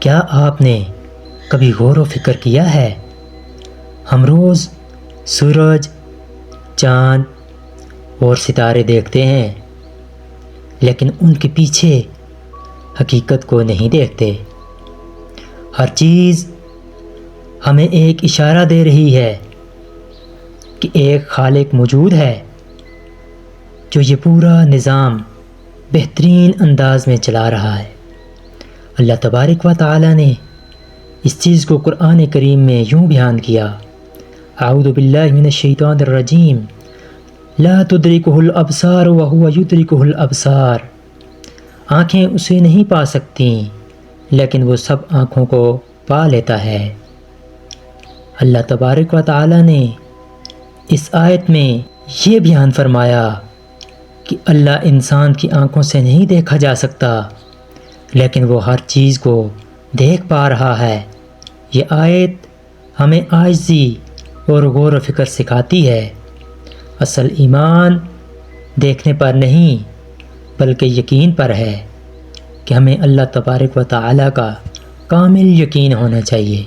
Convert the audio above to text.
کیا آپ نے کبھی غور و فکر کیا ہے؟ ہم روز سورج، چاند اور ستارے دیکھتے ہیں، لیکن ان کے پیچھے حقیقت کو نہیں دیکھتے۔ ہر چیز ہمیں ایک اشارہ دے رہی ہے کہ ایک خالق موجود ہے جو یہ پورا نظام بہترین انداز میں چلا رہا ہے۔ اللہ تبارک و تعالی نے اس چیز کو قرآن کریم میں یوں بیان کیا: اعوذ باللہ من الشیطان الرجیم، لا تدرکہ الابصار وہو یدرکہ الابصار۔ آنکھیں اسے نہیں پا سکتیں لیکن وہ سب آنکھوں کو پا لیتا ہے۔ اللہ تبارک و تعالی نے اس آیت میں یہ بیان فرمایا کہ اللہ انسان کی آنکھوں سے نہیں دیکھا جا سکتا، لیکن وہ ہر چیز کو دیکھ پا رہا ہے۔ یہ آیت ہمیں عاجزی اور غور و فکر سکھاتی ہے۔ اصل ایمان دیکھنے پر نہیں بلکہ یقین پر ہے کہ ہمیں اللہ تبارک و تعالی کا کامل یقین ہونا چاہیے۔